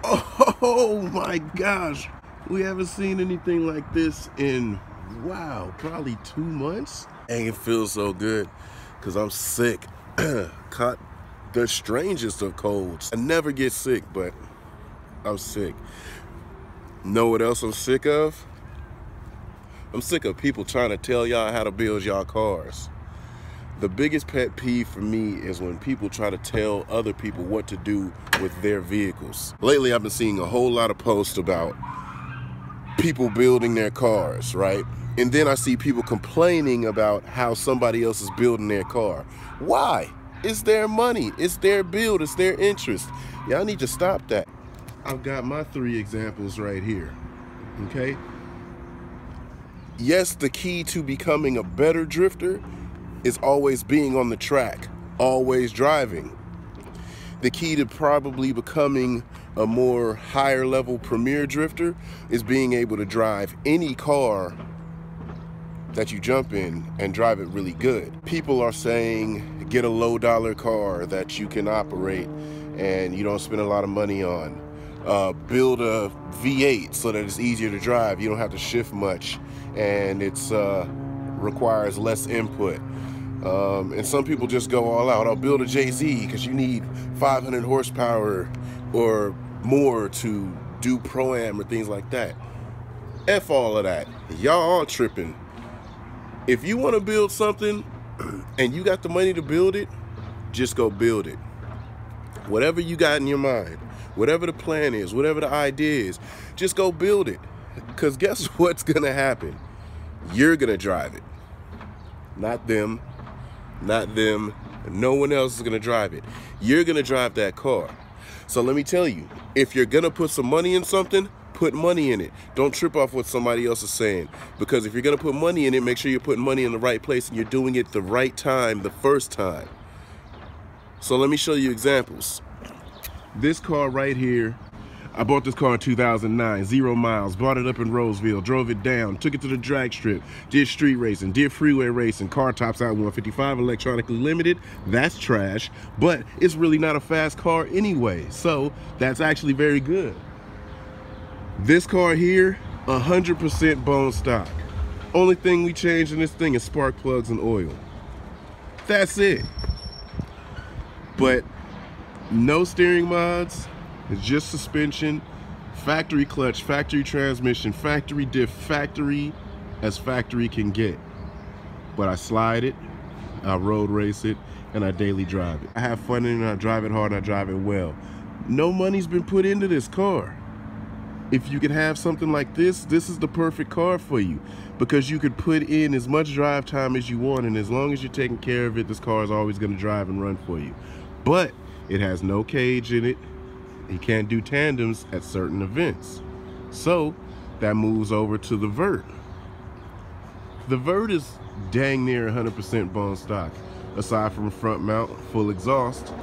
Oh my gosh, we haven't seen anything like this in, wow, probably 2 months. And it feels so good because I'm sick. Caught the strangest of colds. I never get sick, but I'm sick. Know what else I'm sick of? I'm sick of people trying to tell y'all how to build y'all cars. The biggest pet peeve for me is when people try to tell other people what to do with their vehicles. Lately, I've been seeing a whole lot of posts about people building their cars, right? And then I see people complaining about how somebody else is building their car. Why? It's their money, it's their build, it's their interest. Y'all need to stop that. I've got my 3 examples right here, okay? Yes, the key to becoming a better drifter is always being on the track, always driving. The key to probably becoming a more higher level premier drifter is being able to drive any car that you jump in and drive it really good. People are saying get a low dollar car that you can operate and you don't spend a lot of money on. Build a V8 so that it's easier to drive. You don't have to shift much and it's requires less input. And some people just go all out. I'll build a JZ because you need 500 horsepower or more to do Pro-Am or things like that. F all of that. Y'all are tripping. If you want to build something and you got the money to build it, just go build it. Whatever you got in your mind, whatever the plan is, whatever the idea is, just go build it. Because guess what's going to happen? You're going to drive it. Not them. Not them. No one else is going to drive it. You're going to drive that car. So let me tell you, if you're going to put some money in something, put money in it. Don't trip off what somebody else is saying. Because if you're going to put money in it, make sure you're putting money in the right place and you're doing it the right time, the first time. So let me show you examples. This car right here, I bought this car in 2009, 0 miles, bought it up in Roseville, drove it down, took it to the drag strip, did street racing, did freeway racing, car tops out 155, electronically limited. That's trash, but it's really not a fast car anyway, so that's actually very good. This car here, 100% bone stock. Only thing we changed in this thing is spark plugs and oil. That's it. But no steering mods. It's just suspension, factory clutch, factory transmission, factory diff, factory as factory can get. But I slide it, I road race it, and I daily drive it. I have fun in it, I drive it hard, and I drive it well. No money's been put into this car. If you could have something like this, this is the perfect car for you because you could put in as much drive time as you want, and as long as you're taking care of it, this car is always going to drive and run for you. But it has no cage in it. You can't do tandems at certain events. So that moves over to the Vert. The Vert is dang near 100% bone stock. Aside from front mount, full exhaust,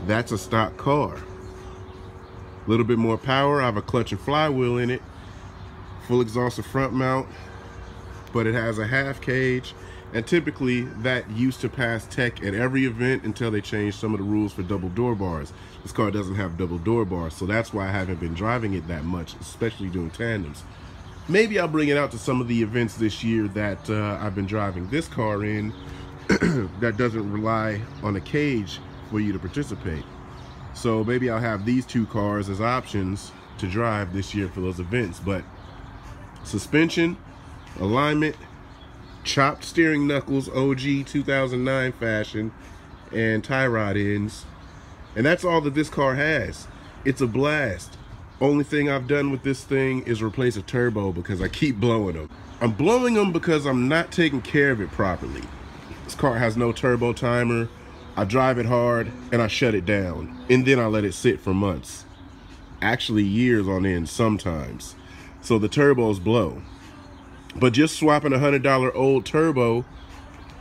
that's a stock car. A little bit more power. I have a clutch and flywheel in it. Full exhaust and front mount, but it has a half cage. And typically that used to pass tech at every event until they changed some of the rules for double door bars. This car doesn't have double door bars, so that's why I haven't been driving it that much, especially doing tandems. Maybe I'll bring it out to some of the events this year that I've been driving this car in that doesn't rely on a cage for you to participate. So maybe I'll have these 2 cars as options to drive this year for those events. But suspension, alignment, chopped steering knuckles, OG 2009 fashion, and tie rod ends. And that's all that this car has. It's a blast. Only thing I've done with this thing is replace a turbo because I keep blowing them. I'm blowing them because I'm not taking care of it properly. This car has no turbo timer. I drive it hard and I shut it down. And then I let it sit for months. Actually years on end sometimes. So the turbos blow. But just swapping a $100 old turbo,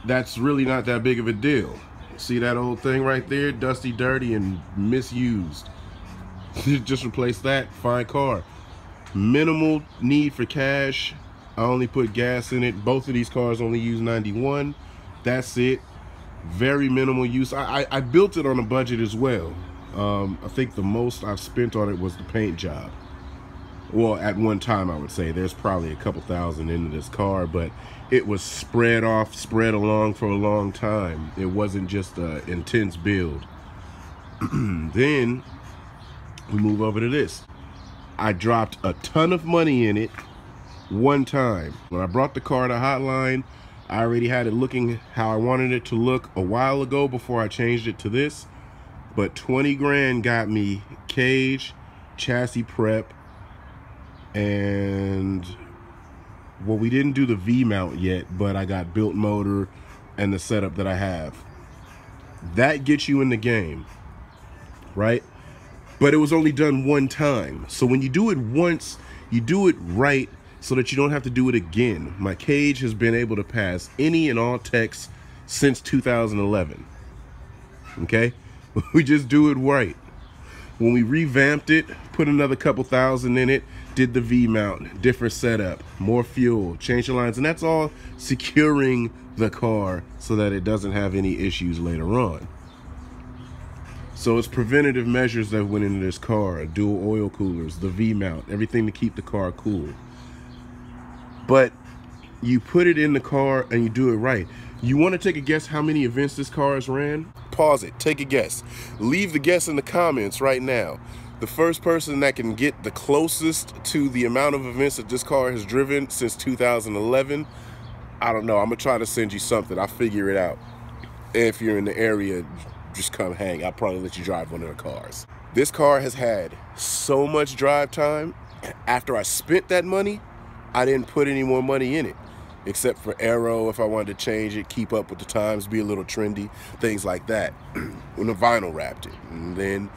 that's really not that big of a deal. See that old thing right there? Dusty, dirty, and misused. Just replace that, fine car. Minimal need for cash. I only put gas in it. Both of these cars only use 91. That's it. Very minimal use. I built it on a budget as well. I think the most I've spent on it was the paint job. Well, at one time, I would say there's probably a couple thousand into this car, but it was spread along for a long time. It wasn't just an intense build. Then we move over to this. I dropped a ton of money in it one time. When I brought the car to Hotline, I already had it looking how I wanted it to look a while ago before I changed it to this. But 20 grand got me cage, chassis prep, and well, we didn't do the V-mount yet, but I got built motor and the setup that I have. That gets you in the game, right? But it was only done one time. So when you do it once, you do it right so that you don't have to do it again. My cage has been able to pass any and all techs since 2011. Okay? We just do it right. When we revamped it, put another couple thousand in it, did the V-mount, different setup, more fuel, change the lines, and that's all securing the car so that it doesn't have any issues later on. So it's preventative measures that went into this car, dual oil coolers, the V-mount, everything to keep the car cool. But you put it in the car and you do it right. You want to take a guess how many events this car has ran? Pause it, take a guess. Leave the guess in the comments right now. The first person that can get the closest to the amount of events that this car has driven since 2011, I don't know, I'm gonna try to send you something. I'll figure it out. If you're in the area, just come hang. I'll probably let you drive one of the cars. This car has had so much drive time. After I spent that money, I didn't put any more money in it, except for aero if I wanted to change it, keep up with the times, be a little trendy, things like that. When the vinyl wrapped it. And then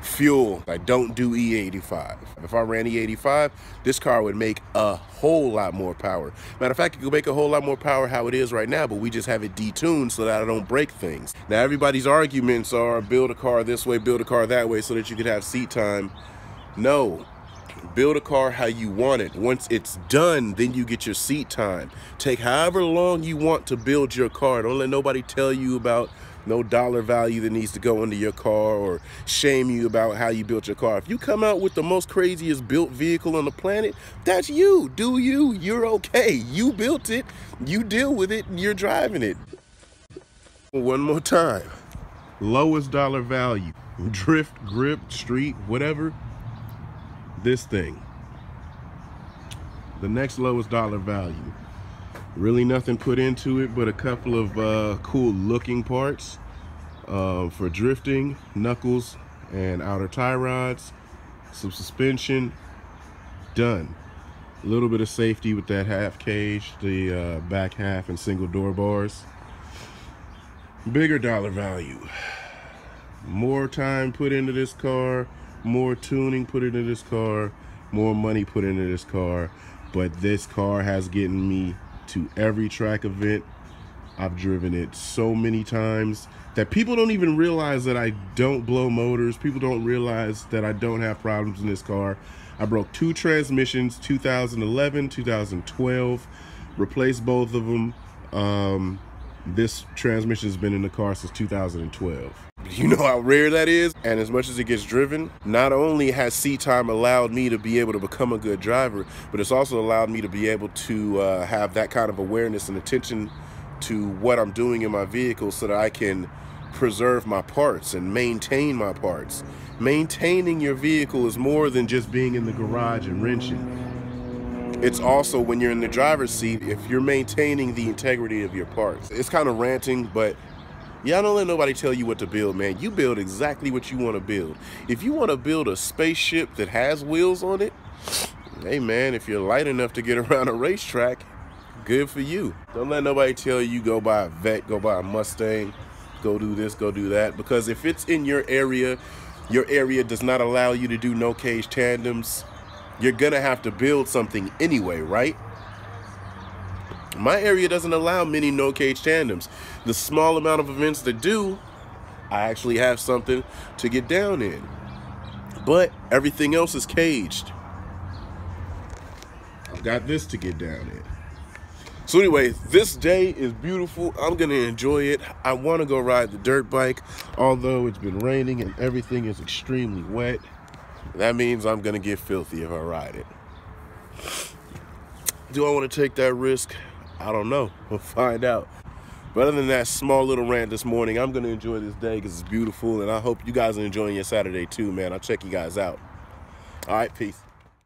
fuel, I don't do E85. If I ran E85, this car would make a whole lot more power. Matter of fact, it could make a whole lot more power how it is right now, but we just have it detuned so that I don't break things. Now everybody's arguments are build a car this way, build a car that way so that you could have seat time. No. Build a car how you want it. Once it's done, then you get your seat time. Take however long you want to build your car. Don't let nobody tell you about no dollar value that needs to go into your car or shame you about how you built your car. If you come out with the most craziest built vehicle on the planet, that's you. Do you. You're okay. You built it. You deal with it. And you're driving it. One more time. Lowest dollar value. Drift, grip, street, whatever. This thing. The next lowest dollar value. Really nothing put into it but a couple of cool looking parts for drifting, knuckles and outer tie rods, some suspension, done. A little bit of safety with that half cage, the back half and single door bars. Bigger dollar value. More time put into this car, more tuning put into this car, more money put into this car, but this car has gotten me to every track event. I've driven it so many times that people don't even realize that I don't blow motors. People don't realize that I don't have problems in this car. I broke 2 transmissions, 2011, 2012, replaced both of them. This transmission has been in the car since 2012. You know how rare that is? And as much as it gets driven, not only has seat time allowed me to be able to become a good driver, but it's also allowed me to be able to have that kind of awareness and attention to what I'm doing in my vehicle so that I can preserve my parts and maintain my parts. Maintaining your vehicle is more than just being in the garage and wrenching. It's also when you're in the driver's seat, if you're maintaining the integrity of your parts. It's kind of ranting, but y'all don't let nobody tell you what to build, man. You build exactly what you want to build. If you want to build a spaceship that has wheels on it, hey man, if you're light enough to get around a racetrack, good for you. Don't let nobody tell you go buy a Vet, go buy a Mustang, go do this, go do that. Because if it's in your area does not allow you to do no cage tandems, you're gonna have to build something anyway, right? My area doesn't allow many no cage tandems. The small amount of events that do, I actually have something to get down in. But everything else is caged. I've got this to get down in. So anyway, this day is beautiful. I'm gonna enjoy it. I wanna go ride the dirt bike, although it's been raining and everything is extremely wet. That means I'm gonna get filthy if I ride it. Do I wanna take that risk? I don't know, we'll find out. But other than that small little rant this morning, I'm gonna enjoy this day because it's beautiful, and I hope you guys are enjoying your Saturday too, man. I'll check you guys out. All right, peace.